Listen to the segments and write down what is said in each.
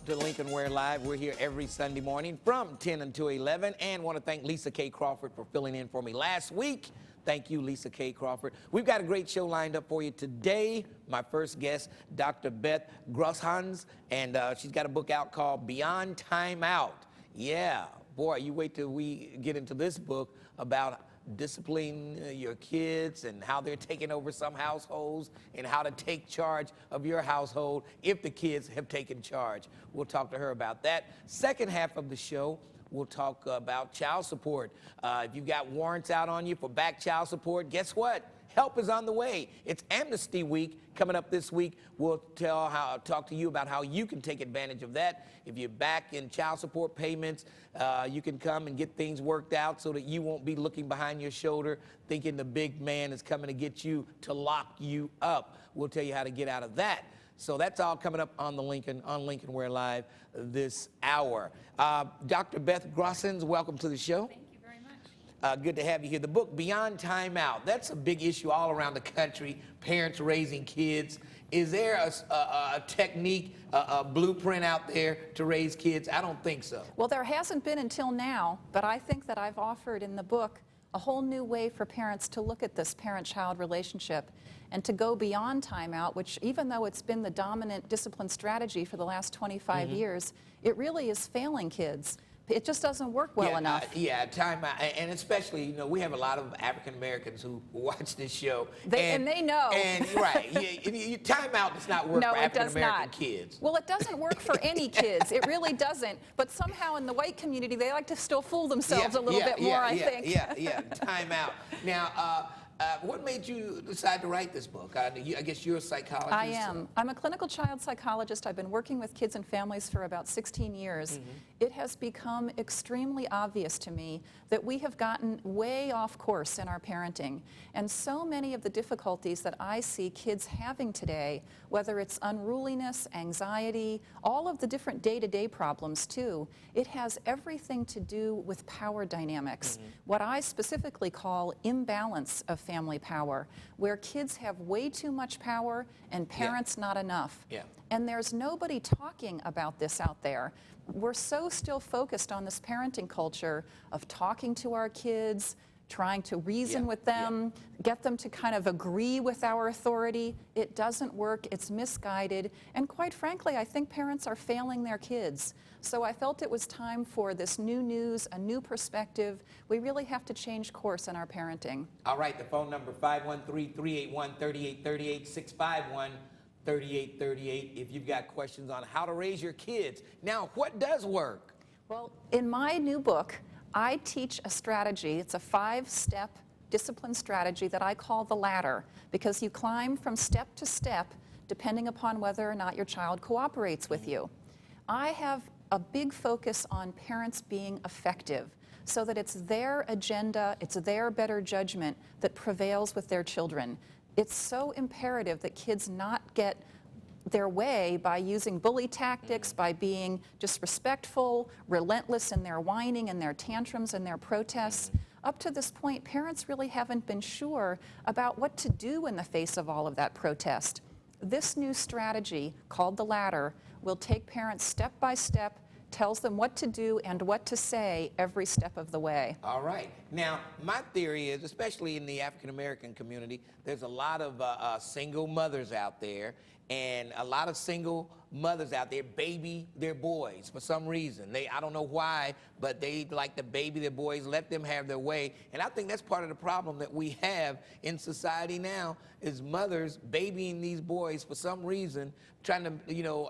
to Lincoln Ware Live. We're here every Sunday morning from 10 until 11, and want to thank Lisa K. Crawford for filling in for me last week. Thank you, Lisa K. Crawford. We've got a great show lined up for you today. My first guest, Dr. Beth Grosshans, and she's got a book out called Beyond Time Out. Yeah, boy, you wait till we get into this book about disciplining your kids and how they're taking over some households and how to take charge of your household if the kids have taken charge. We'll talk to her about that. Second half of the show, we'll talk about child support. If you've got warrants out on you for back child support, guess what? Help is on the way. It's Amnesty Week coming up this week. We'll talk to you about how you can take advantage of that. If you're back in child support payments, you can come and get things worked out so that you won't be looking behind your shoulder thinking the big man is coming to get you to lock you up. We'll tell you how to get out of that. So that's all coming up on Lincoln Ware Live this hour. Dr. Beth Grosshans, welcome to the show. Thank you very much. Good to have you here. The book, Beyond Time Out, that's a big issue all around the country, parents raising kids. Is there a technique, a blueprint out there to raise kids? I don't think so. Well, there hasn't been until now, but I think that I've offered in the book a whole new way for parents to look at this parent-child relationship and to go beyond timeout, which even though it's been the dominant discipline strategy for the last 25 years, it really is failing kids. It just doesn't work well enough. Timeout, and especially, you know, we have a lot of African Americans who watch this show. And they know. And right, timeout does not work for African American kids. Well, it doesn't work for any kids. It really doesn't. But somehow in the white community, they like to still fool themselves a little bit more, I think. Timeout. Now, what made you decide to write this book? I guess you're a psychologist. I am. I'm a clinical child psychologist. I've been working with kids and families for about 16 years. It has become extremely obvious to me that we have gotten way off course in our parenting. And so many of the difficulties that I see kids having today, whether it's unruliness, anxiety, all of the different day-to-day problems too, it has everything to do with power dynamics. What I specifically call imbalance of family power, where kids have way too much power and parents not enough. And there's nobody talking about this out there. We're so still focused on this parenting culture of talking to our kids, trying to reason with them, get them to kind of agree with our authority. It doesn't work, it's misguided, and quite frankly, I think parents are failing their kids. So I felt it was time for this new news, a new perspective. We really have to change course in our parenting. All right, the phone number 513-381-3838, 651-3838, if you've got questions on how to raise your kids. Now, what does work? Well, in my new book, I teach a strategy. It's a 5-step discipline strategy that I call the ladder, because you climb from step to step depending upon whether or not your child cooperates with you. I have a big focus on parents being effective so that it's their agenda, it's their better judgment that prevails with their children. It's so imperative that kids not get their way by using bully tactics, by being disrespectful, relentless in their whining and their tantrums and their protests. Up to this point, parents really haven't been sure about what to do in the face of all of that protest. This new strategy, called the ladder, will take parents step by step, tells them what to do and what to say every step of the way. All right. Now, my theory is, especially in the African American community, there's a lot of single mothers out there, and a lot of single mothers out there baby their boys for some reason. I don't know why, but they like to baby their boys, let them have their way. And I think that's part of the problem that we have in society now, is mothers babying these boys for some reason, trying to,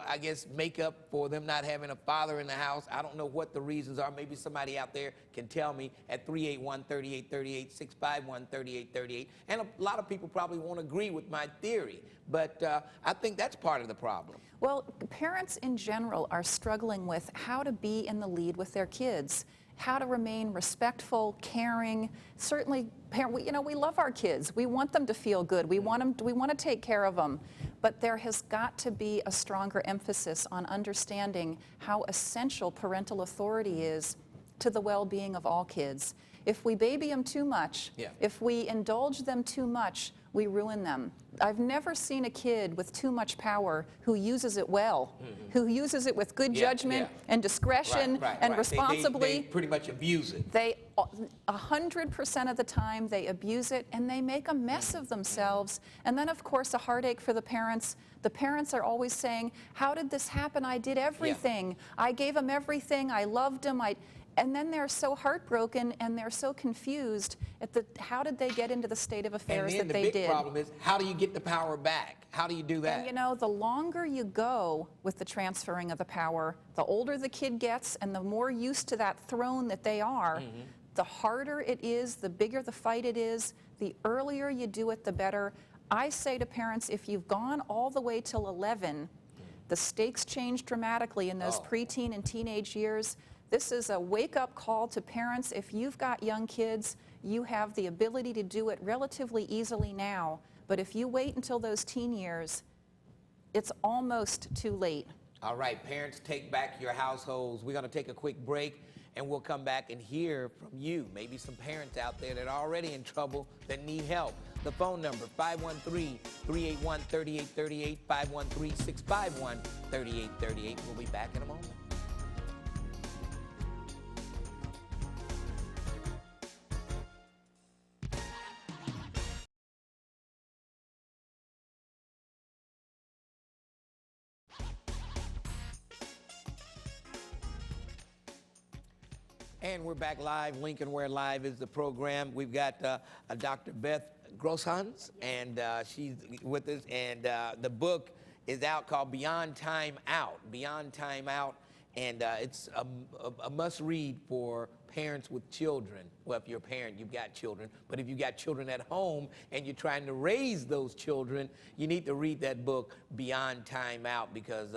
I guess, make up for them not having a father in the house. I don't know what the reasons are. Maybe somebody out there can tell me at 381-3838, 651-3838. And a lot of people probably won't agree with my theory, but I think that's part of the problem. Well, parents in general are struggling with how to be in the lead with their kids, how to remain respectful, caring. Certainly, we love our kids. We want them to feel good. We want to take care of them. But there has got to be a stronger emphasis on understanding how essential parental authority is to the well-being of all kids. If we baby them too much, if we indulge them too much, we ruin them. I've never seen a kid with too much power who uses it well, who uses it with good judgment and discretion and responsibly. They pretty much abuse it. They 100% of the time they abuse it and they make a mess of themselves. And then of course a heartache for the parents. The parents are always saying, how did this happen? I did everything. I gave him everything. I loved him. And then they're so heartbroken and they're so confused at how did they get into the state of affairs that they did. And then the big problem is, how do you get the power back? How do you do that? And you know, the longer you go with the transferring of the power, the older the kid gets and the more used to that throne that they are, the harder it is, the bigger the fight it is, the earlier you do it, the better. I say to parents, if you've gone all the way till 11, the stakes change dramatically in those preteen and teenage years. This is a wake-up call to parents. If you've got young kids, you have the ability to do it relatively easily now. But if you wait until those teen years, it's almost too late. All right, parents, take back your households. We're going to take a quick break, and we'll come back and hear from you. Maybe some parents out there that are already in trouble that need help. The phone number, 513-381-3838, 513-651-3838. We'll be back in a moment. And we're back live. Lincoln Ware Live is the program. We've got Dr. Beth Grosshans, and she's with us. And the book is out called Beyond Time Out. Beyond Time Out. And it's a must-read for parents with children. Well, if you're a parent, you've got children. But if you've got children at home and you're trying to raise those children, you need to read that book, Beyond Time Out, because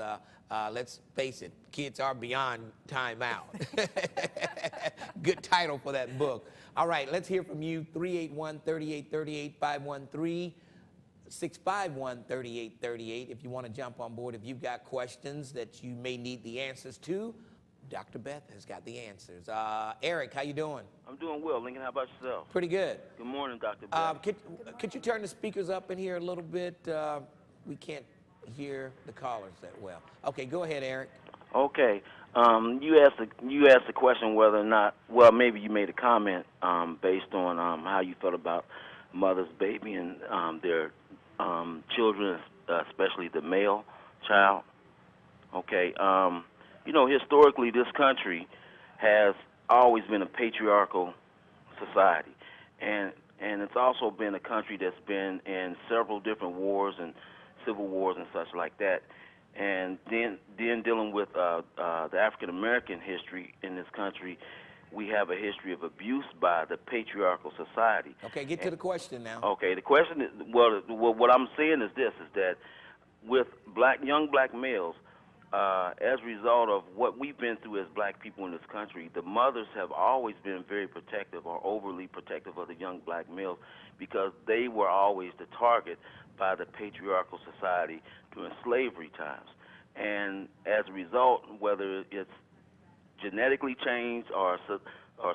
let's face it, kids are beyond time out. Good title for that book. All right, let's hear from you, 381-3838, 513-651-3838. If you want to jump on board, if you've got questions that you may need the answers to, Dr. Beth has got the answers. Eric, how you doing? I'm doing well, Lincoln. How about yourself? Pretty good. Good morning, Dr. Beth. Could you turn the speakers up in here a little bit? We can't hear the callers that well. Okay, go ahead, Eric. Okay. You asked the question whether or not, well, maybe you made a comment based on how you felt about mother's baby and their children, especially the male child. Okay. You know, historically, this country has always been a patriarchal society, and it's also been a country that's been in several different wars and civil wars and such like that. And then dealing with the African American history in this country, we have a history of abuse by the patriarchal society. Okay, get to the question now. Okay, the question is, well, what I'm saying is this, is that with young black males, as a result of what we've been through as black people in this country, the mothers have always been very protective or overly protective of the young black males because they were always the target by the patriarchal society during slavery times. And as a result, whether it's genetically changed or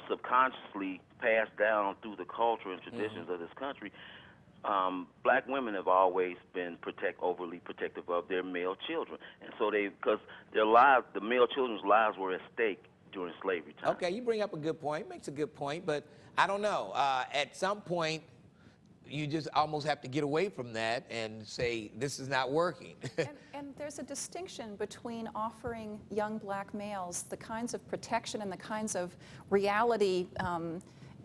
subconsciously passed down through the culture and traditions of this country, black women have always been overly protective of their male children. And so because their lives, the male children's lives were at stake during slavery time. Okay, you bring up a good point, makes a good point, but I don't know. At some point, you just almost have to get away from that and say, this is not working. And there's a distinction between offering young black males the kinds of protection and the kinds of reality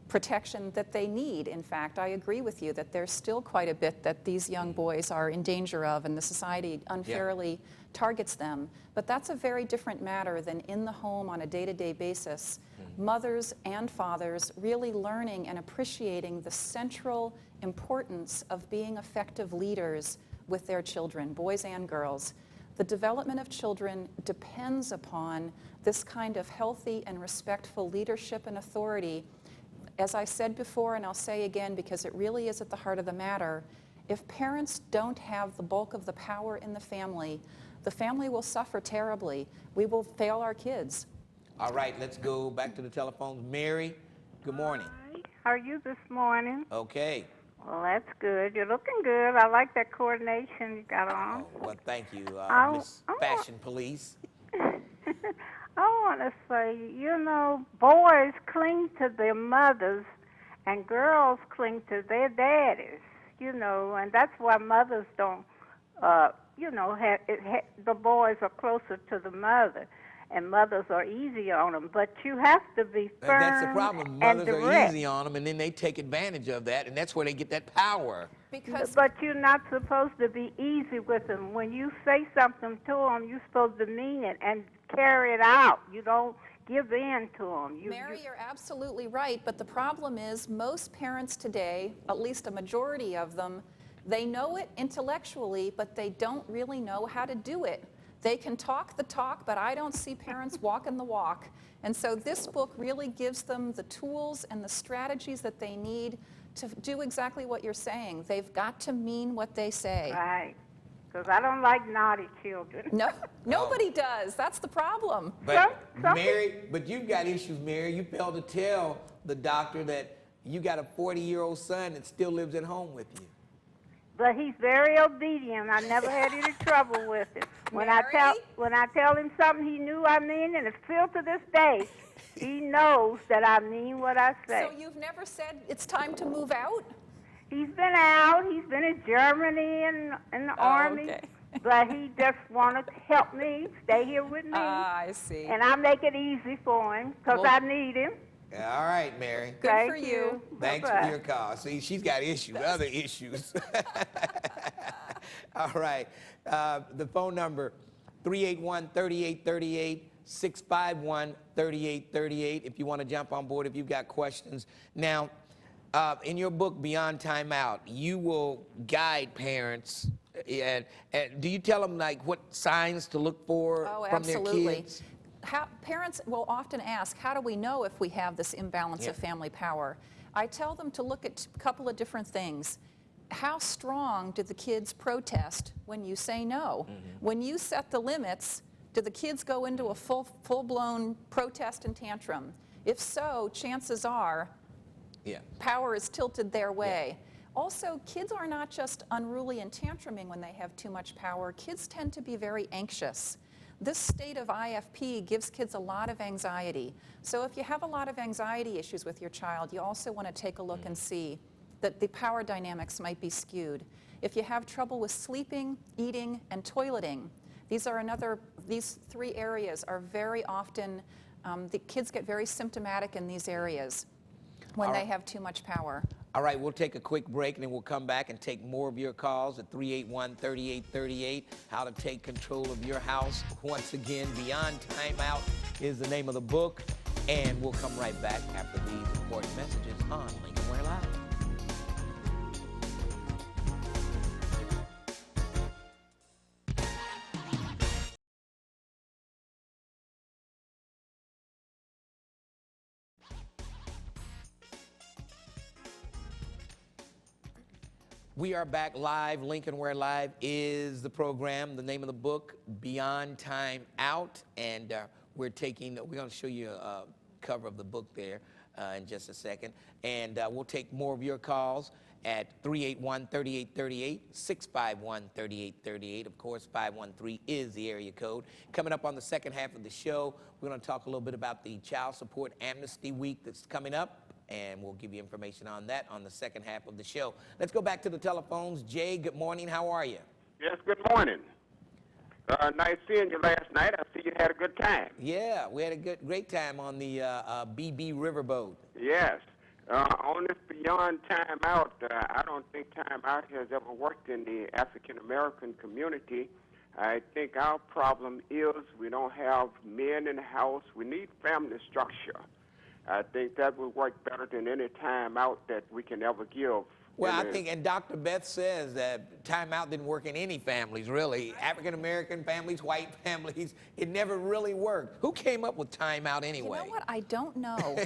protection that they need. In fact, I agree with you that there's still quite a bit that these young boys are in danger of and the society unfairly targets them. But that's a very different matter than in the home on a day-to-day basis. Mothers and fathers really learning and appreciating the central importance of being effective leaders with their children, boys and girls. The development of children depends upon this kind of healthy and respectful leadership and authority. As I said before, and I'll say again because it really is at the heart of the matter, if parents don't have the bulk of the power in the family will suffer terribly. We will fail our kids. All right, let's go back to the telephones. Mary, good morning. Hi, how are you this morning? Okay. Well, that's good. You're looking good. I like that coordination you got on. Oh, well, thank you, I- Miss I- Fashion Police. I want to say, you know, boys cling to their mothers and girls cling to their daddies, you know, and that's why mothers don't, you know, the boys are closer to the mother and mothers are easy on them, but you have to be firm That's the problem. and Mothers are direct. easy on them, and then they take advantage of that, and that's where they get that power. Because But you're not supposed to be easy with them. When you say something to them, you're supposed to mean it and carry it out. You don't give in to them. Mary, you're absolutely right, but the problem is most parents today, at least a majority of them, they know it intellectually, but they don't really know how to do it. They can talk the talk, but I don't see parents walking the walk. And so this book really gives them the tools and the strategies that they need to do exactly what you're saying. They've got to mean what they say. Right. Because I don't like naughty children. No, nobody does. That's the problem. But Some Mary, but you've got issues, Mary. You failed to tell the doctor that you got a 40-year-old son that still lives at home with you. But he's very obedient. I never had any trouble with him. When I tell him something he knew I mean, and it's still to this day, he knows that I mean what I say. So you've never said it's time to move out? He's been out. He's been in Germany and in the Army. Okay. But he just wanted to help me, stay here with me. I see. And I make it easy for him because Well- I need him. All right, Mary. Good Thank for you. Thanks Bye-bye. for your call. See, she's got issues, other issues. All right. The phone number, 381-3838, 651-3838, if you want to jump on board, if you've got questions. Now, in your book, Beyond Timeout, you will guide parents. And do you tell them, like, what signs to look for from their kids? Parents will often ask, how do we know if we have this imbalance of family power? I tell them to look at a couple of different things. How strong do the kids protest when you say no? When you set the limits, do the kids go into a full-blown protest and tantrum? If so, chances are power is tilted their way. Also, kids are not just unruly and tantruming when they have too much power. Kids tend to be very anxious. This state of IFP gives kids a lot of anxiety. So if you have a lot of anxiety issues with your child, you also want to take a look and see that the power dynamics might be skewed. If you have trouble with sleeping, eating, and toileting, these three areas are very often, the kids get very symptomatic in these areas when they have too much power. All right, we'll take a quick break, and then we'll come back and take more of your calls at 381-3838, how to take control of your house. Once again, Beyond Timeout is the name of the book, and we'll come right back after these important messages on Lincoln Ware Live. We are back live. Lincoln Ware Live is the program. The name of the book, Beyond Time Out, and we're going to show you a cover of the book there in just a second, and we'll take more of your calls at 381-3838, 651-3838. Of course, 513 is the area code. Coming up on the second half of the show, we're going to talk a little bit about the Child Support Amnesty Week that's coming up, and we'll give you information on that on the second half of the show. Let's go back to the telephones. Jay, good morning. How are you? Yes, good morning. Nice seeing you last night. I see you had a good time. Yeah, we had a great time on the BB Riverboat. Yes. On this Beyond Time Out, I don't think Time Out has ever worked in the African-American community. I think our problem is we don't have men in the house. We need family structure. I think that would work better than any time out that we can ever give. Well, I think, and Dr. Beth says that time out didn't work in any families, really. African-American families, white families, it never really worked. Who came up with time out anyway? You know what? I don't know.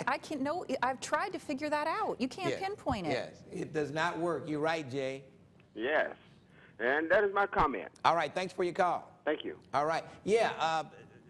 I've tried to figure that out. You can't pinpoint it. Yes, it does not work. You're right, Jay. Yes. And that is my comment. All right, thanks for your call. Thank you. All right. Yeah,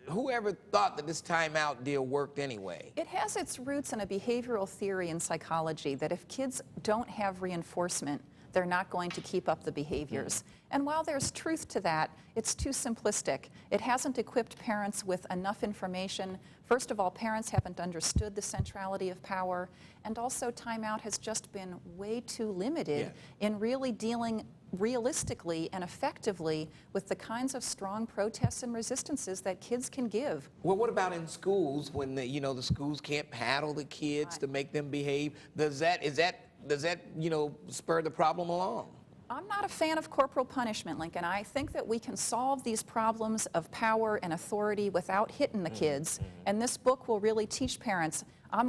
whoever thought that this timeout deal worked anyway? It has its roots in a behavioral theory in psychology that if kids don't have reinforcement, they're not going to keep up the behaviors. And while there's truth to that, it's too simplistic. It hasn't equipped parents with enough information. First of all, parents haven't understood the centrality of power, and also timeout has just been way too limited in really dealing realistically and effectively with the kinds of strong protests and resistances that kids can give. Well, what about in schools when the schools can't paddle the kids to make them behave? Does that spur the problem along? I'm not a fan of corporal punishment, Lincoln. I think that we can solve these problems of power and authority without hitting the kids. And this book will really teach parents. I'm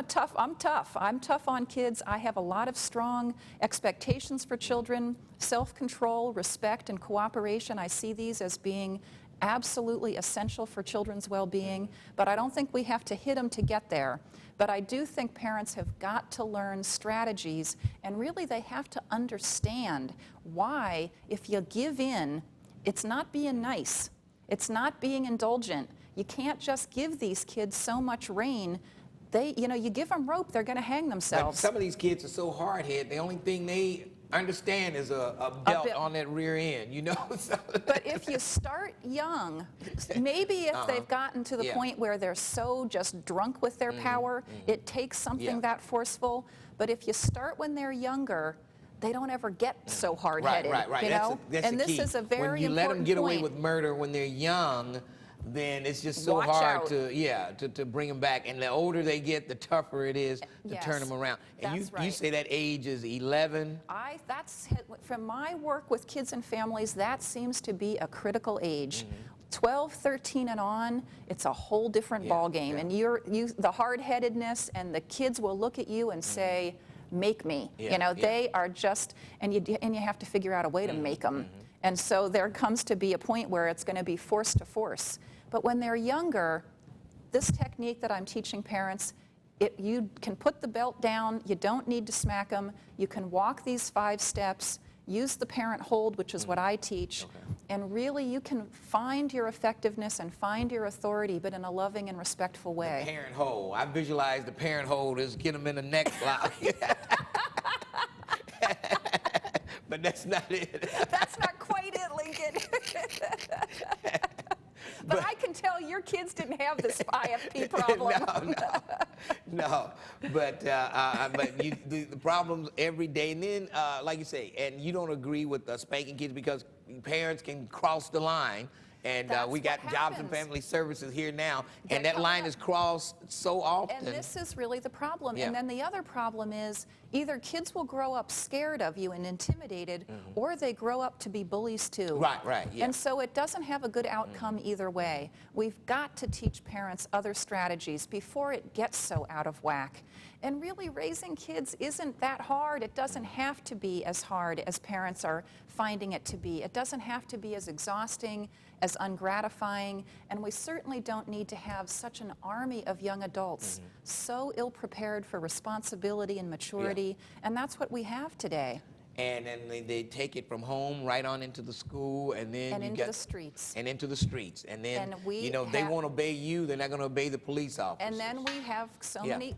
tough on kids. I have a lot of strong expectations for children, self-control, respect, and cooperation. I see these as being absolutely essential for children's well-being, but I don't think we have to hit them to get there. But I do think parents have got to learn strategies, and really they have to understand why, if you give in, it's not being nice. It's not being indulgent. You can't just give these kids so much rein. You give them rope, they're going to hang themselves. But some of these kids are so hard-headed, the only thing they understand is a belt on that rear end, But if you start young, maybe if they've gotten to the point where they're so just drunk with their power, it takes something that forceful. But if you start when they're younger, they don't ever get so hard-headed. Right. That's and the this key. is a very important point. When you let them get away with murder when they're young, then it's just so hard to bring them back. And the older they get, the tougher it is to turn them around. And you say that age is 11? From my work with kids and families, that seems to be a critical age. 12, 13 and on, it's a whole different ballgame. And the hard-headedness, and the kids will look at you and say, make me. They are just, and you have to figure out a way to make them. And so there comes to be a point where it's going to be force to force. But when they're younger, this technique that I'm teaching parents, you can put the belt down, you don't need to smack them, you can walk these 5 steps, use the parent hold, which is what I teach, and really you can find your effectiveness and find your authority, but in a loving and respectful way. The parent hold. I visualize the parent hold as get them in a neck lock. But that's not it. That's not quite it, Lincoln. But I can tell your kids didn't have this IFP problem. No. But the problems every day, and then like you say, and you don't agree with spanking kids because parents can cross the line. And we got Jobs and Family Services here now, and that line is crossed so often. And this is really the problem. And then the other problem is either kids will grow up scared of you and intimidated, or they grow up to be bullies too. Right. And so it doesn't have a good outcome either way. We've got to teach parents other strategies before it gets so out of whack. And really, raising kids isn't that hard. It doesn't have to be as hard as parents are finding it to be. It doesn't have to be as exhausting, as ungratifying, and we certainly don't need to have such an army of young adults so ill-prepared for responsibility and maturity, and that's what we have today. And then they take it from home right on into the school, and then into the streets. And into the streets. And then, they won't obey you, they're not going to obey the police officers. And then we have so many,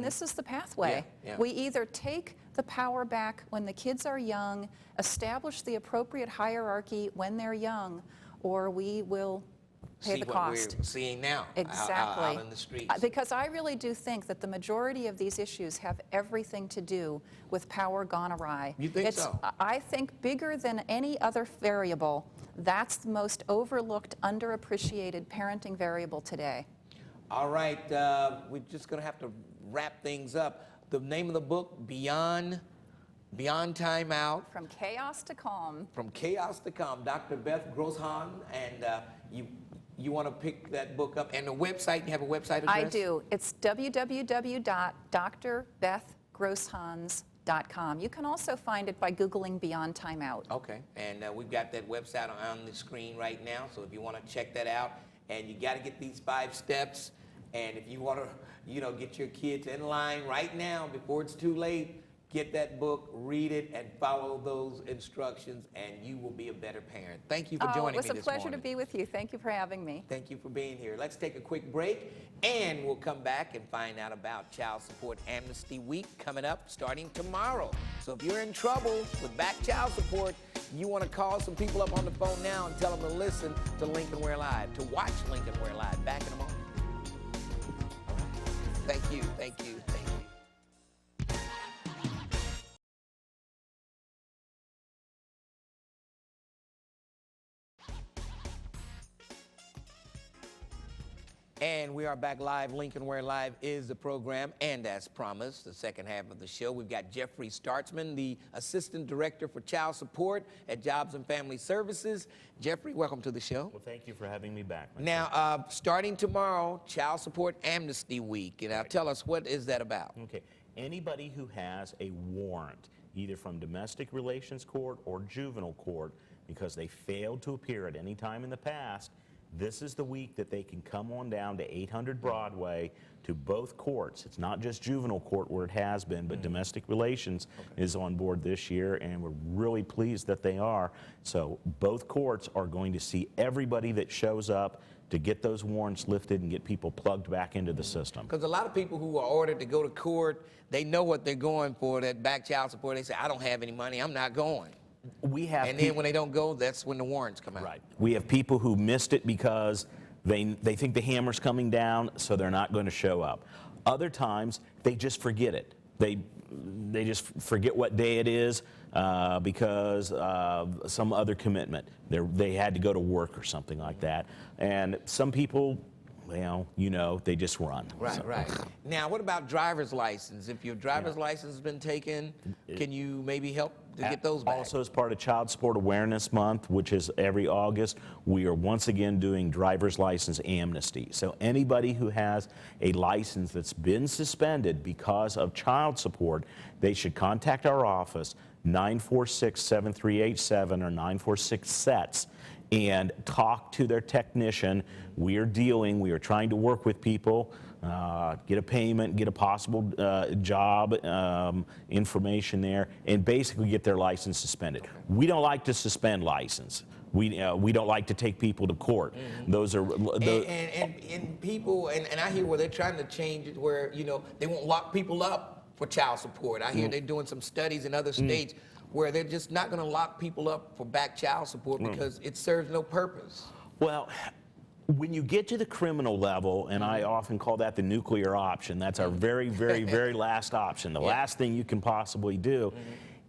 this is the pathway. We either take the power back when the kids are young, establish the appropriate hierarchy when they're young, or we will pay the cost. What we're seeing now out in the streets. Because I really do think that the majority of these issues have everything to do with power gone awry. You think so? I think bigger than any other variable, that's the most overlooked, underappreciated parenting variable today. All right, we're just going to have to wrap things up. The name of the book, Beyond Timeout. From Chaos to Calm. From Chaos to Calm. Dr. Beth Grosshans, and you want to pick that book up. And the website, you have a website address? I do. It's www.drbethgrosshans.com. You can also find it by Googling Beyond Timeout. Okay, and we've got that website on the screen right now, so if you want to check that out, and you got to get these 5 steps, and if you want to, get your kids in line right now before it's too late, Get that book, read it, and follow those instructions, and you will be a better parent. Thank you for joining me this morning. It was a pleasure to be with you. Thank you for having me. Thank you for being here. Let's take a quick break, and we'll come back and find out about Child Support Amnesty Week coming up starting tomorrow. So if you're in trouble with back child support, you want to call some people up on the phone now and tell them to listen to Lincoln Ware Live, to watch Lincoln Ware Live. Back in a moment. All right. Thank you, thank you, thank you. And we are back live. Lincoln Ware Live is the program, and as promised, the second half of the show, we've got Jeffrey Startzman, the Assistant Director for Child Support at Jobs and Family Services. Jeffrey, welcome to the show. Well, thank you for having me back. Now, starting tomorrow, Child Support Amnesty Week. And now tell us, what is that about? Okay. Anybody who has a warrant, either from domestic relations court or juvenile court, because they failed to appear at any time in the past, this is the week that they can come on down to 800 Broadway to both courts. It's not just juvenile court where it has been, but domestic relations is on board this year, and we're really pleased that they are. So both courts are going to see everybody that shows up to get those warrants lifted and get people plugged back into the system. Because a lot of people who are ordered to go to court, they know what they're going for, that back child support. They say, I don't have any money, I'm not going. We have and then when they don't go, that's when the warrants come out. Right. We have people who missed it because they think the hammer's coming down, so they're not going to show up. Other times, they just forget it. They just forget what day it is because of some other commitment. They had to go to work or something like that. And some people, well, they just run. Right, so. Right. Now, what about driver's license? If your driver's license has been taken, can you maybe help to get those back? Also, as part of Child Support Awareness Month, which is every August, we are once again doing driver's license amnesty. So anybody who has a license that's been suspended because of child support, they should contact our office, 946-7387 or 946-SETS, and talk to their technician. We are trying to work with people, get a payment, get a possible job information there, and basically get their license suspended. We don't like to suspend license. We don't like to take people to court. Those are and people, and I hear where they're trying to change it where they won't lock people up for child support. I hear they're doing some studies in other states where they're just not going to lock people up for back child support because it serves no purpose. Well, when you get to the criminal level, and I often call that the nuclear option, that's our very, very, very last option, the last thing you can possibly do,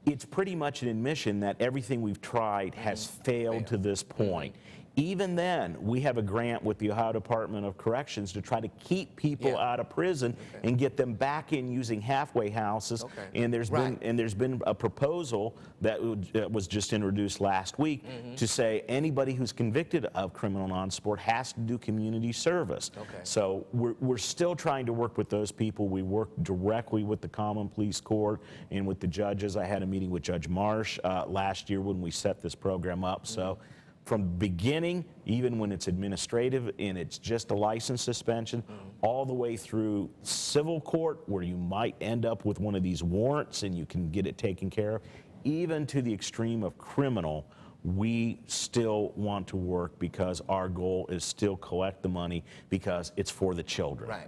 it's pretty much an admission that everything we've tried has failed to this point. Even then, we have a grant with the Ohio Department of Corrections to try to keep people out of prison and get them back in using halfway houses. And there's been a proposal that was just introduced last week to say anybody who's convicted of criminal non-support has to do community service. So we're still trying to work with those people. We work directly with the Common Police Court and with the judges. I had a meeting with Judge Marsh last year when we set this program up. So. From the beginning, even when it's administrative and it's just a license suspension, all the way through civil court where you might end up with one of these warrants and you can get it taken care of, even to the extreme of criminal, we still want to work because our goal is still collect the money because it's for the children. Right.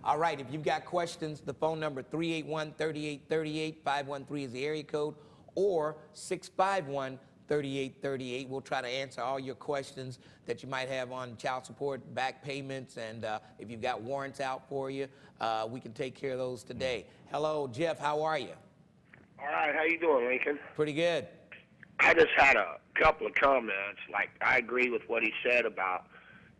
All right, if you've got questions, the phone number 381-3838, 513 is the area code, or 651-3838. We'll try to answer all your questions that you might have on child support, back payments, and if you've got warrants out for you, we can take care of those today. Hello, Jeff, how are you? All right, how you doing, Lincoln? Pretty good. I just had a couple of comments. Like, I agree with what he said about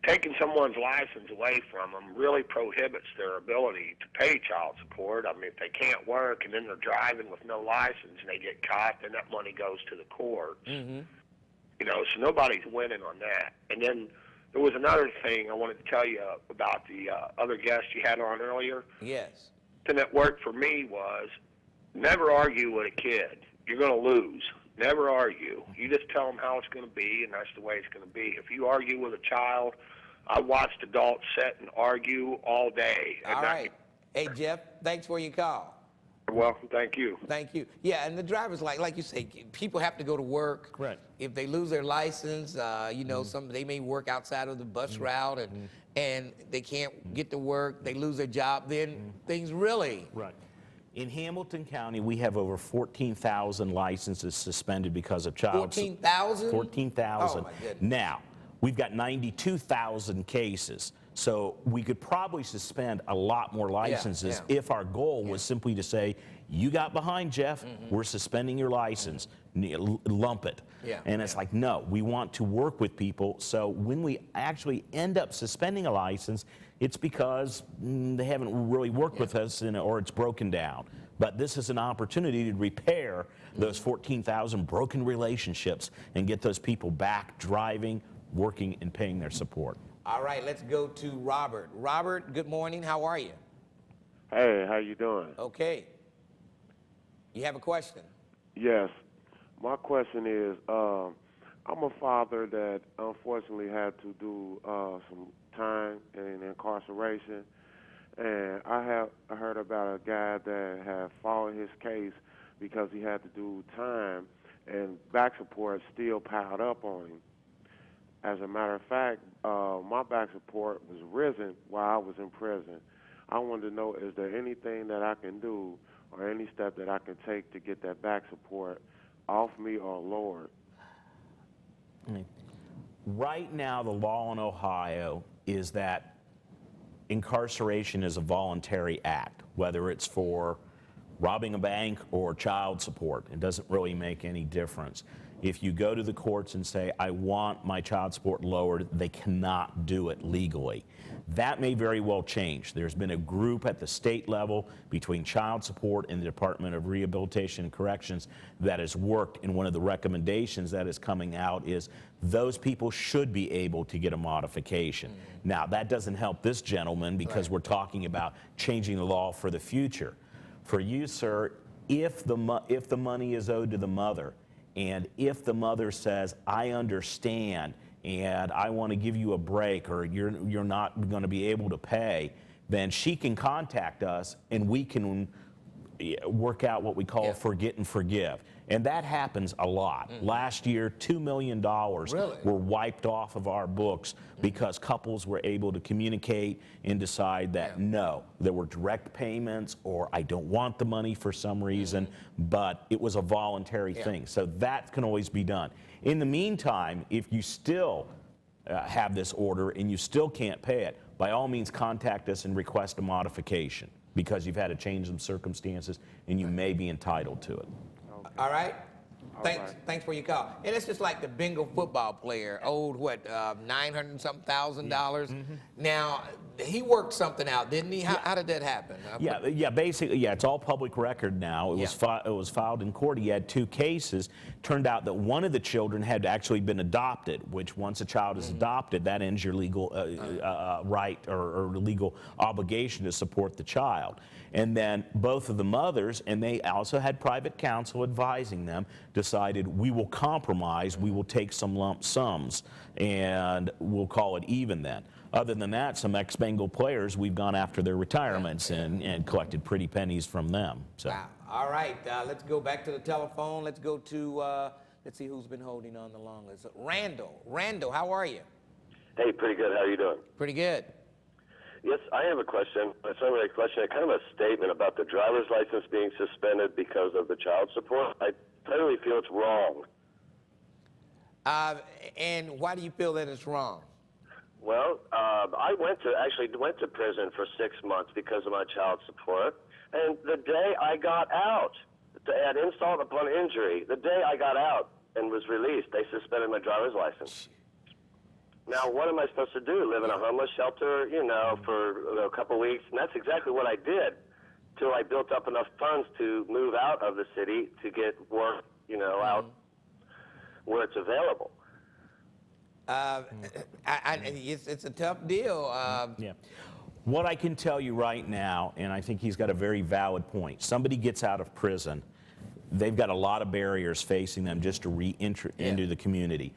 taking someone's license away from them really prohibits their ability to pay child support. I mean, if they can't work and then they're driving with no license and they get caught, then that money goes to the courts. So nobody's winning on that. And then there was another thing I wanted to tell you about the other guest you had on earlier. Yes. The thing that worked for me was never argue with a kid. You're going to lose. Never argue. You just tell them how it's going to be, and that's the way it's going to be. If you argue with a child, I watched adults sit and argue all day. All right. Hey, Jeff, thanks for your call. Welcome. Thank you. Thank you. Yeah, and the driver's like you say, people have to go to work. Correct. If they lose their license, you know, they may work outside of the bus route and they can't get to work, they lose their job, then things really. Right. In Hamilton County, we have over 14,000 licenses suspended because of child 14,000? 14,000. Oh, my goodness. Now, we've got 92,000 cases. So we could probably suspend a lot more licenses if our goal was simply to say, you got behind, Jeff, we're suspending your license, lump it. Yeah. And it's like, no, we want to work with people. So when we actually end up suspending a license, it's because they haven't really worked with us or it's broken down. But this is an opportunity to repair those 14,000 broken relationships and get those people back driving, working, and paying their support. All right, let's go to Robert. Robert, good morning. How are you? Hey, how you doing? Okay. You have a question? Yes. My question is, I'm a father that unfortunately had to do some time in incarceration, and I heard about a guy that had followed his case because he had to do time, and back support still piled up on him. As a matter of fact, my back support was risen while I was in prison. I wanted to know, is there anything that I can do or any step that I can take to get that back support off me or lowered? Right now, the law in Ohio is that incarceration is a voluntary act, whether it's for robbing a bank or child support. It doesn't really make any difference. If you go to the courts and say, I want my child support lowered, they cannot do it legally. That may very well change. There's been a group at the state level between child support and the Department of Rehabilitation and Corrections that has worked, and one of the recommendations that is coming out is those people should be able to get a modification. Now, that doesn't help this gentleman because we're talking about changing the law for the future. For you, sir, if the money is owed to the mother, and if the mother says, I understand, and I want to give you a break, or you're not going to be able to pay, then she can contact us, and we can work out what we call forget and forgive. And that happens a lot. Last year, $2 million were wiped off of our books because couples were able to communicate and decide that no, there were direct payments, or I don't want the money for some reason, but it was a voluntary thing. So that can always be done. In the meantime, if you still have this order and you still can't pay it, by all means contact us and request a modification, because you've had a change in circumstances and you may be entitled to it. All right? Thanks for your call. And it's just like the Bengal football player, owed what, $900-something thousand. Now, he worked something out, didn't he? How did that happen? Basically, it's all public record now. It was filed in court. He had 2 cases. Turned out that one of the children had actually been adopted, which once a child is adopted, that ends your legal right or legal obligation to support the child. And then both of the mothers, and they also had private counsel advising them, decided we will compromise, we will take some lump sums, and we'll call it even then. Other than that, some ex-Bengal players, we've gone after their retirements and collected pretty pennies from them. So. Wow. All right, let's go back to the telephone. Let's go to, let's see who's been holding on the longest. Randall. Randall, how are you? Hey, pretty good. How are you doing? Pretty good. Yes, I have a question. It's not really a question, kind of a statement about the driver's license being suspended because of the child support. I totally feel it's wrong. And why do you feel that it's wrong? Well, I went to prison for 6 months because of my child support. And the day I got out, to add insult upon injury, the day I got out and was released, they suspended my driver's license. Now, what am I supposed to do? Live in a homeless shelter, for a couple weeks? And that's exactly what I did till I built up enough funds to move out of the city to get work, out where it's available. It's a tough deal. What I can tell you right now, and I think he's got a very valid point, somebody gets out of prison, they've got a lot of barriers facing them just to re-enter into the community.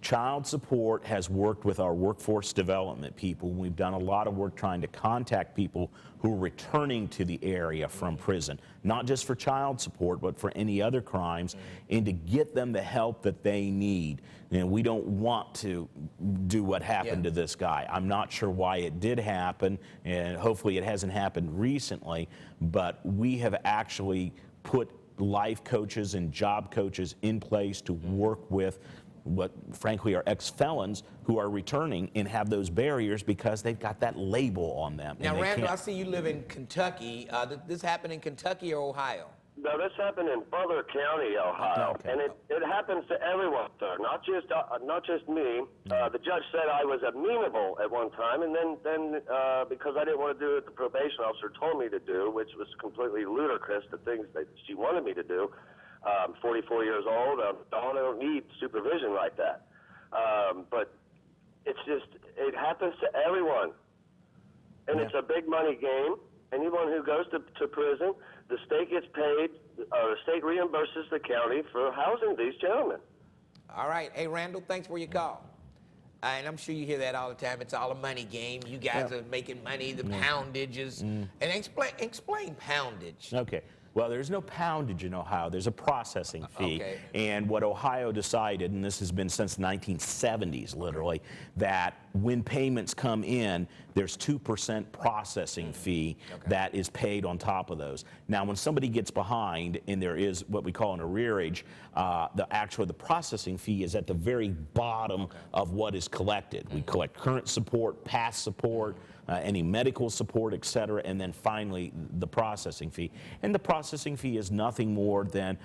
Child support has worked with our workforce development people. We've done a lot of work trying to contact people who are returning to the area from prison, not just for child support, but for any other crimes, and to get them the help that they need. And we don't want to do what happened to this guy. I'm not sure why it did happen, and hopefully it hasn't happened recently, but we have actually put life coaches and job coaches in place to work with what frankly are ex-felons who are returning and have those barriers because they've got that label on them. Now, Randall, I see you live in Kentucky. This happened in Kentucky or Ohio? No, this happened in Butler County, Ohio, and it happens to everyone, sir. Not just me. The judge said I was amenable at one time, and then because I didn't want to do what the probation officer told me to do, which was completely ludicrous, the things that she wanted me to do. I'm 44 years old. I don't need supervision like that. But it's just, it happens to everyone. And it's a big money game. Anyone who goes to prison, the state gets paid, the state reimburses the county for housing these gentlemen. All right. Hey, Randall, thanks for your call. And I'm sure you hear that all the time. It's all a money game. You guys are making money, the poundages. And explain poundage. Okay. Well, there's no poundage in Ohio. There's a processing fee. Okay. And what Ohio decided, and this has been since the 1970s, literally, that when payments come in, there's 2% processing fee that is paid on top of those. Now, when somebody gets behind and there is what we call an arrearage, the processing fee is at the very bottom of what is collected. We collect current support, past support, any medical support, et cetera, and then finally the processing fee. And the processing fee is nothing more than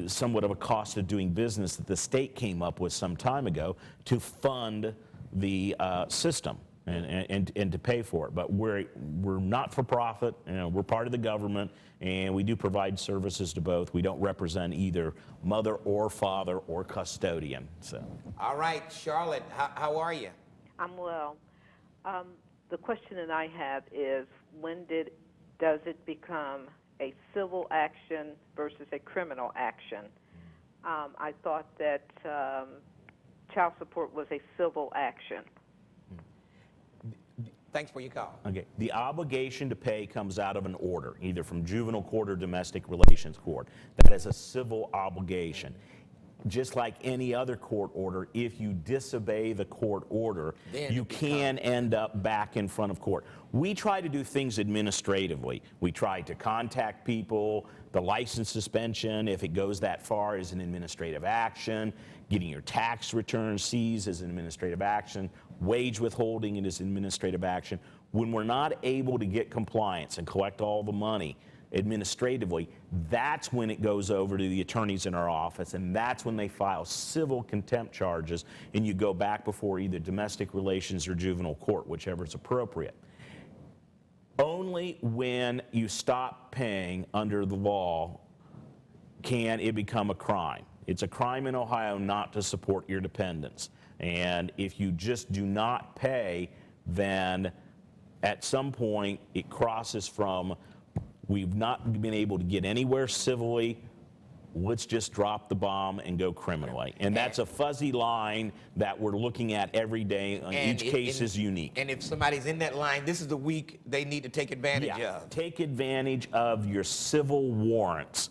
somewhat of a cost of doing business that the state came up with some time ago to fund the system and to pay for it. But we're not for profit. We're part of the government, and we do provide services to both. We don't represent either mother or father or custodian. So. All right, Charlotte, how are you? I'm well. The question that I have is, when does it become a civil action versus a criminal action? I thought that child support was a civil action. Thanks for your call. Okay. The obligation to pay comes out of an order, either from juvenile court or domestic relations court. That is a civil obligation. Just like any other court order, if you disobey the court order, you can end up back in front of court. We try to do things administratively. We try to contact people. The license suspension, if it goes that far, is an administrative action. Getting your tax return seized is an administrative action. Wage withholding is administrative action. When we're not able to get compliance and collect all the money administratively, that's when it goes over to the attorneys in our office, and that's when they file civil contempt charges, and you go back before either domestic relations or juvenile court, whichever is appropriate. Only when you stop paying under the law can it become a crime. It's a crime in Ohio not to support your dependents. And if you just do not pay, then at some point it crosses from we've not been able to get anywhere civilly, let's just drop the bomb and go criminally. And that's a fuzzy line that we're looking at every day. Each case is unique. And if somebody's in that line, this is the week they need to take advantage of. Take advantage of your civil warrants.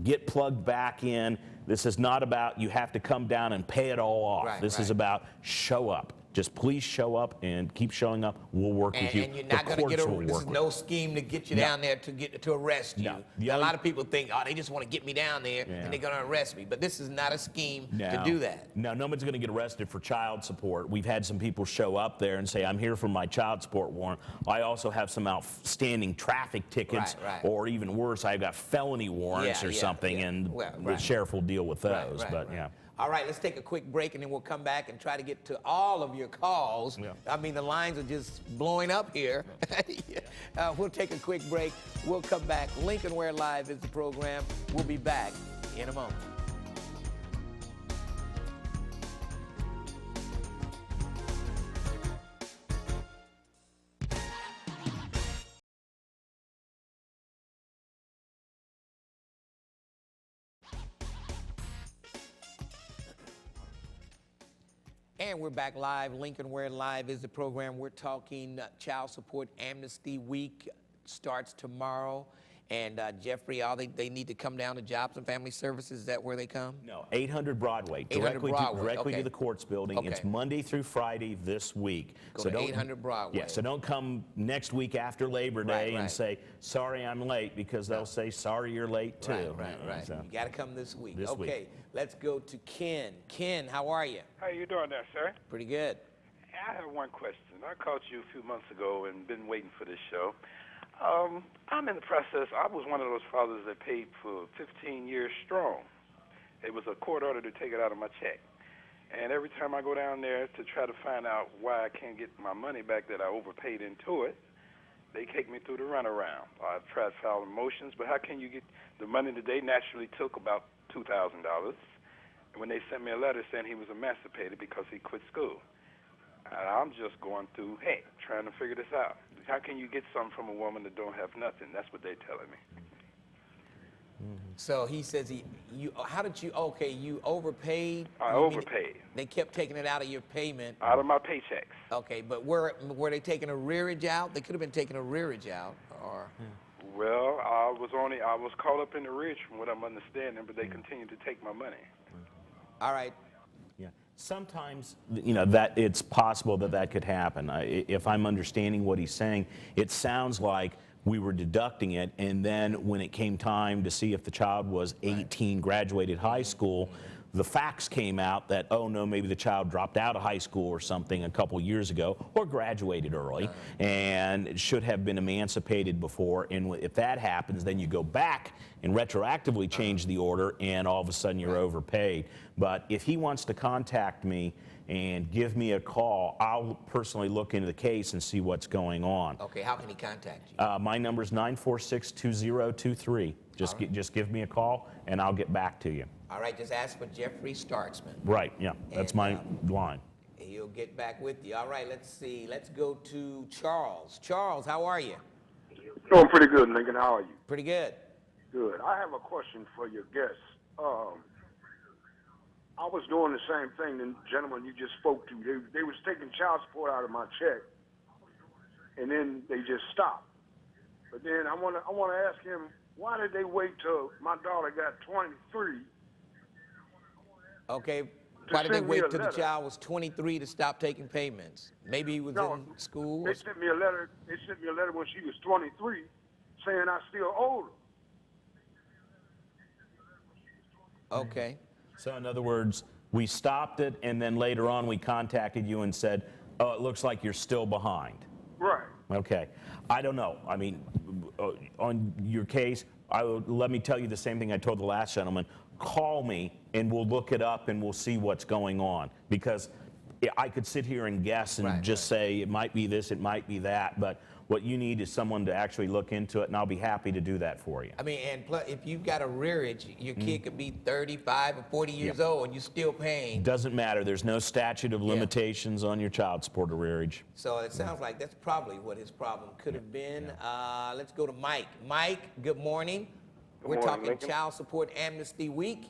Get plugged back in. This is not about you have to come down and pay it all off. This is about show up. Just please show up and keep showing up. We'll work with you. And you're not going to get this is no scheme to get you down there to arrest you. A lot of people think, oh, they just want to get me down there and they're going to arrest me. But this is not a scheme to do that. No, no one's going to get arrested for child support. We've had some people show up there and say, I'm here for my child support warrant. I also have some outstanding traffic tickets, or even worse, I've got felony warrants or something, and the sheriff will deal with those. All right, let's take a quick break, and then we'll come back and try to get to all of your calls. I mean, the lines are just blowing up here. We'll take a quick break. We'll come back. Lincoln Ware Live is the program. We'll be back in a moment. And we're back live. Lincoln Ware Live is the program. We're talking Child Support Amnesty Week starts tomorrow. And Jeffrey, they need to come down to Jobs and Family Services. Is that where they come? No, 800 Broadway. 800 Broadway. Directly Okay. to the courts building. Okay. It's Monday through Friday this week. Go to 800 Broadway. Yeah, so don't come next week after Labor Day Right. and say, sorry, I'm late, because they'll say, sorry, you're late too. Right. So, You got to come this week. This week. Okay, let's go to Ken. Ken, how are you? How you doing there, sir? Pretty good. I have one question. I called you a few months ago and been waiting for this show. I'm in the process. I was one of those fathers that paid for 15 years strong. It was a court order to take it out of my check. And every time I go down there to try to find out why I can't get my money back that I overpaid into it, they take me through the runaround. I've tried filing motions, but how can you get the money that they naturally took, about $2,000, and when they sent me a letter saying he was emancipated because he quit school. And I'm just going through, trying to figure this out. How can you get something from a woman that don't have nothing? That's what they're telling me. So he says you overpaid? I overpaid. They kept taking it out of your payment. Out of my paychecks. Okay, but were they taking a rearage out? They could have been taking a rearage out, or... Well, I was caught up in the ridge from what I'm understanding, but they continue to take my money. All right. yeah. Sometimes, that it's possible that could happen. If I'm understanding what he's saying, it sounds like we were deducting it, and then when it came time to see if the child was 18, graduated high school, the facts came out that, oh no, maybe the child dropped out of high school or something a couple years ago, or graduated early, and should have been emancipated before. And if that happens, then you go back and retroactively change the order, and all of a sudden you're overpaid. But if he wants to contact me and give me a call, I'll personally look into the case and see what's going on. Okay, how can he contact you? My number is 946-2023. Just give me a call, and I'll get back to you. All right, just ask for Jeffrey Startzman. Right, yeah, that's my line. He'll get back with you. All right, let's see. Let's go to Charles. Charles, how are you? Doing pretty good, Lincoln. How are you? Pretty good. Good. I have a question for your guests. I was doing the same thing the gentleman you just spoke to. They was taking child support out of my check, and then they just stopped. But then I want to ask him, why did they wait till my daughter got 23? Okay, why did they wait till the child was 23 to stop taking payments? Maybe he was in school? They sent me a letter. They sent me a letter when she was 23 saying I still owed her. Okay. So in other words, we stopped it, and then later on we contacted you and said, oh, it looks like you're still behind. Right. Okay. I don't know. I mean, on your case, let me tell you the same thing I told the last gentleman. Call me, and we'll look it up, and we'll see what's going on. Because I could sit here and guess and say it might be this, it might be that, but what you need is someone to actually look into it, and I'll be happy to do that for you. I mean, and plus, if you've got a rearage, your kid could be 35 or 40 years old, and you're still paying. Doesn't matter. There's no statute of limitations on your child support arrearage. So it sounds like that's probably what his problem could have been. Let's go to Mike. Mike, good morning. We're talking Lincoln. Child Support Amnesty Week.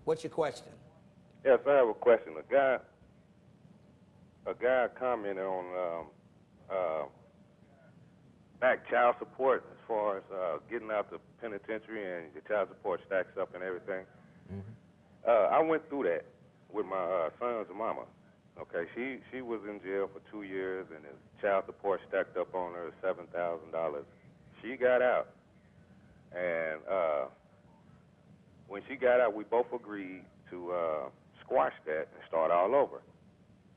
What's your question? Yes, I have a question. A guy commented on back child support as far as getting out the penitentiary and your child support stacks up and everything. I went through that with my son's mama. Okay, she was in jail for 2 years, and his child support stacked up on her $7,000. She got out, and when she got out, we both agreed to squash that and start all over.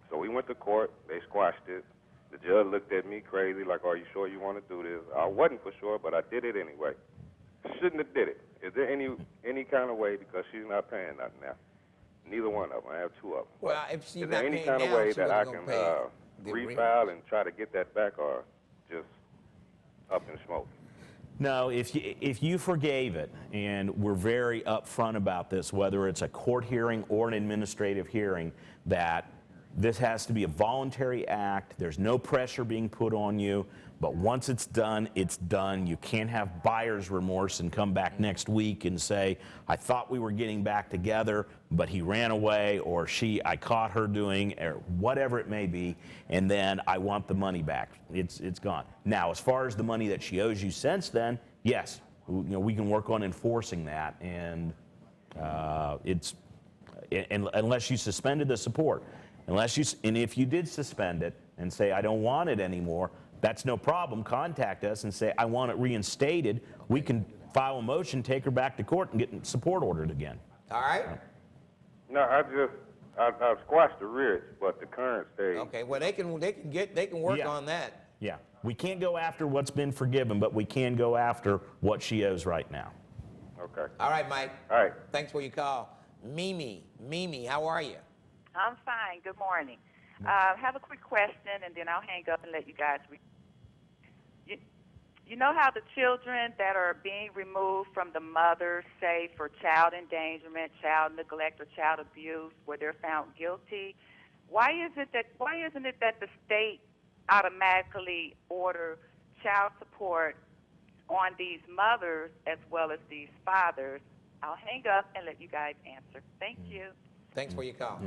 So we went to court. They squashed it. The judge looked at me crazy, like, are you sure you want to do this? I wasn't for sure, but I did it anyway. Shouldn't have did it. Is there any kind of way, because she's not paying nothing now? Neither one of them. I have two of them. Well, if she's is not there any paying kind of now, way she that I wasn't can gonna pay the refile and try to get that back, or just up in smoke? No, if you forgave it, and we're very upfront about this, whether it's a court hearing or an administrative hearing, that this has to be a voluntary act. There's no pressure being put on you. But once it's done, it's done. You can't have buyer's remorse and come back next week and say, I thought we were getting back together, but he ran away, or I caught her doing, or whatever it may be, and then I want the money back. It's gone. Now, as far as the money that she owes you since then, yes, we can work on enforcing that, and unless you suspended the support, and if you did suspend it and say, I don't want it anymore, that's no problem. Contact us and say, I want it reinstated. We can file a motion, take her back to court, and get support ordered again. All right? No, I squashed the rich, but the current stage. Okay, well, they can work on that. Yeah. We can't go after what's been forgiven, but we can go after what she owes right now. Okay. All right, Mike. All right. Thanks for your call. Mimi, how are you? I'm fine. Good morning. Have a quick question, and then I'll hang up and let you guys. You know how the children that are being removed from the mother, say for child endangerment, child neglect, or child abuse, where they're found guilty, why isn't it that the state automatically order child support on these mothers as well as these fathers? I'll hang up and let you guys answer. Thank you. Thanks for your call.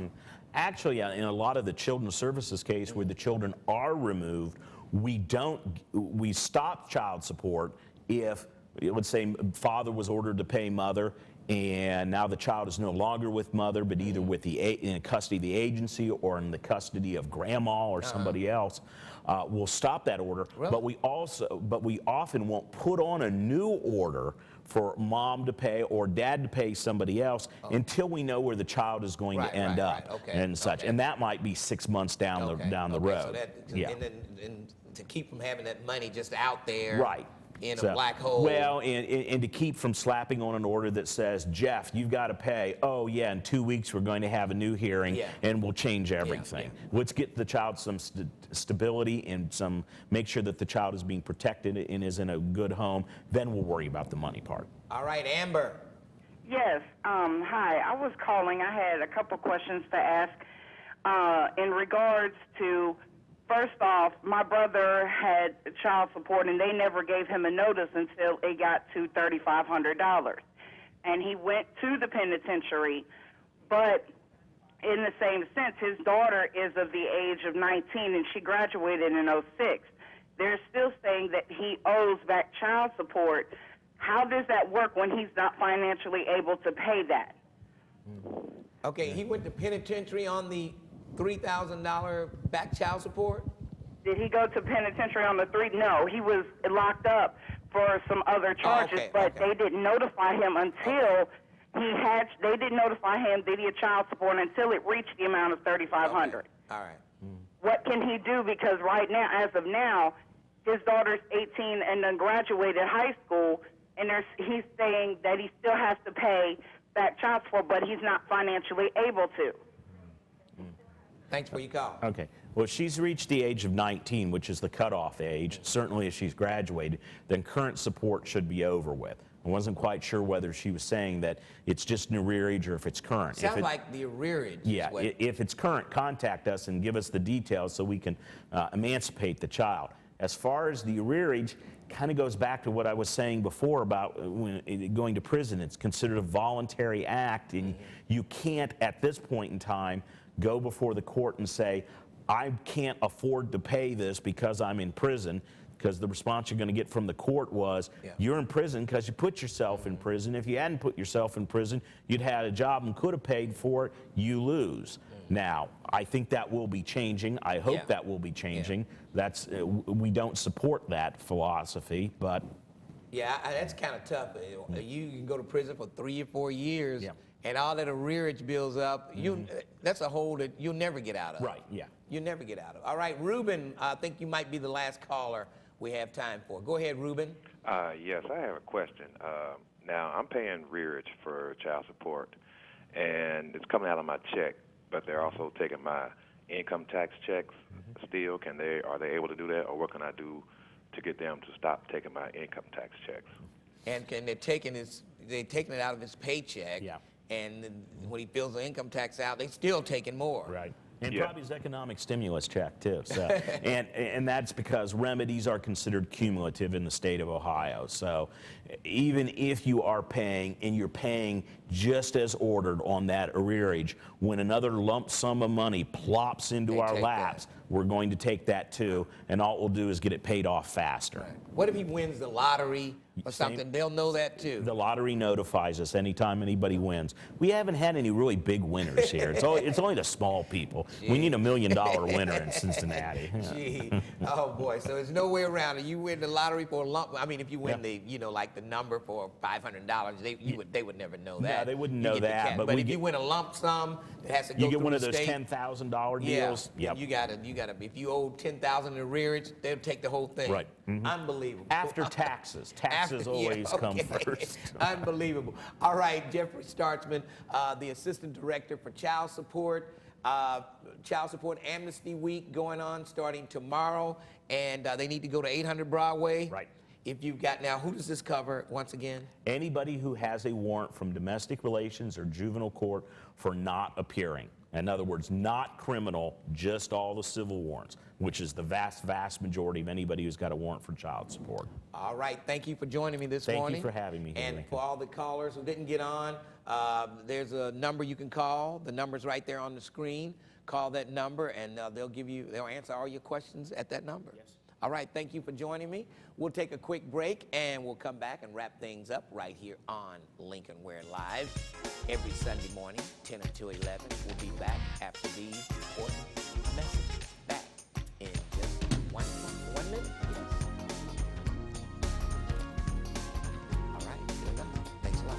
Actually, in a lot of the children's services case where the children are removed, we stop child support if, let's say, father was ordered to pay mother, and now the child is no longer with mother, but either with in custody of the agency or in the custody of grandma or somebody else. We'll stop that order, Really? but we often won't put on a new order for mom to pay or dad to pay somebody else until we know where the child is going to end up and such. And that might be 6 months down the road. So and to keep from having that money just out there. Right. In a black hole. Well, and to keep from slapping on an order that says, Jeff, you've got to pay. Oh, yeah, in 2 weeks we're going to have a new hearing, and we'll change everything. Let's get the child some stability and make sure that the child is being protected and is in a good home. Then we'll worry about the money part. All right, Amber. Yes. Hi. I was calling. I had a couple questions to ask in regards to. First off, my brother had child support, and they never gave him a notice until it got to $3,500. And he went to the penitentiary, but in the same sense, his daughter is of the age of 19, and she graduated in '06. They're still saying that he owes back child support. How does that work when he's not financially able to pay that? Okay, he went to penitentiary on the $3,000 back child support? Did he go to penitentiary on the No, he was locked up for some other charges, but they didn't notify him until they didn't notify him that he had child support until it reached the amount of $3,500. All right. What can he do? Because right now, as of now, his daughter's 18 and then graduated high school, and he's saying that he still has to pay back child support, but he's not financially able to. Thanks for your call. Okay. Well, she's reached the age of 19, which is the cutoff age. Certainly, if she's graduated, then current support should be over with. I wasn't quite sure whether she was saying that it's just an arrearage or if it's current. Sounds like the arrearage. Yeah. If it's current, contact us and give us the details so we can emancipate the child. As far as the arrearage, kind of goes back to what I was saying before about going to prison. It's considered a voluntary act, and you can't, at this point in time, go before the court and say, I can't afford to pay this because I'm in prison, because the response you're going to get from the court was, you're in prison because you put yourself in prison. If you hadn't put yourself in prison, you'd had a job and could have paid for it. You lose. Now, I think that will be changing. I hope that will be changing. That's we don't support that philosophy, but... Yeah, that's kind of tough. You can go to prison for 3 or 4 years, and all that arrearage builds up. That's a hole that you'll never get out of. Right, yeah. You'll never get out of. All right, Ruben, I think you might be the last caller we have time for. Go ahead, Ruben. Yes, I have a question. Now, I'm paying rearage for child support, and it's coming out of my check, but they're also taking my income tax checks still. Are they able to do that, or what can I do to get them to stop taking my income tax checks? And they're taking it out of his paycheck. Yeah. And when he fills the income tax out, they're still taking more. Right. And Yeah. probably his economic stimulus check, too. So, and that's because remedies are considered cumulative in the state of Ohio. So even if you are paying, and you're paying just as ordered on that arrearage, when another lump sum of money plops into our laps, we're going to take that too, and all we'll do is get it paid off faster. Right. What if he wins the lottery or something? They'll know that too. The lottery notifies us anytime anybody wins. We haven't had any really big winners here. It's only the small people. We need $1 million winner in Cincinnati. Gee. Oh boy, so there's no way around it. You win the lottery for a lump. I mean, if you win the, you know, like the number for $500, they would never know that. No, they wouldn't know that. But if you win a lump sum that has to go you get through one of the those state, $10,000 deals. Yeah, you gotta. If you owe $10,000 in arrearage, they'll take the whole thing. Right. Mm-hmm. Unbelievable. After taxes. Taxes always come first. Unbelievable. All right, Jeffrey Startzman, the Assistant Director for Child Support. Child Support Amnesty Week going on starting tomorrow, and they need to go to 800 Broadway. Right. If you've got, now, who does this cover once again? Anybody who has a warrant from domestic relations or juvenile court for not appearing. In other words, not criminal, just all the civil warrants, which is the vast, vast majority of anybody who's got a warrant for child support. All right, thank you for joining me this Thank morning. you for having me here, And Lincoln. for all the callers who didn't get on, there's a number you can call. The number's right there on the screen. Call that number, and they'll answer all your questions at that number. Yes. All right, thank you for joining me. We'll take a quick break, and we'll come back and wrap things up right here on Lincoln Ware Live every Sunday morning, 10 until 11. We'll be back after these important messages. Back in just one minute. Yes. All right, good enough. Thanks a lot.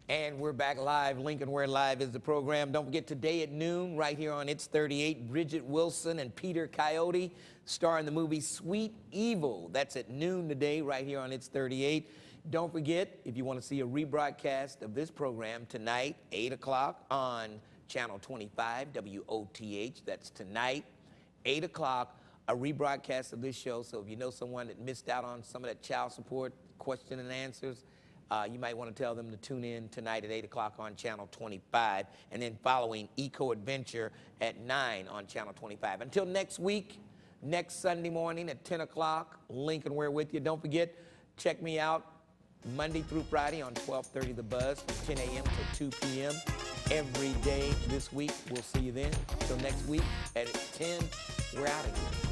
And we're back live. Lincoln Ware Live is the program. Don't forget, today at noon, right here on It's 38, Bridget Wilson and Peter Coyote star in the movie Sweet Evil. That's at noon today, right here on It's 38. Don't forget, if you want to see a rebroadcast of this program tonight, 8 o'clock on Channel 25, WOTH. That's tonight, 8 o'clock, a rebroadcast of this show. So if you know someone that missed out on some of that child support question and answers, you might want to tell them to tune in tonight at 8 o'clock on Channel 25, and then following Eco Adventure at 9 on Channel 25. Until next week, next Sunday morning at 10 o'clock, Lincoln Ware with you. Don't forget, check me out Monday through Friday on 1230 The Buzz from 10 a.m. to 2 p.m. every day this week. We'll see you then. Until next week at 10, we're out of here.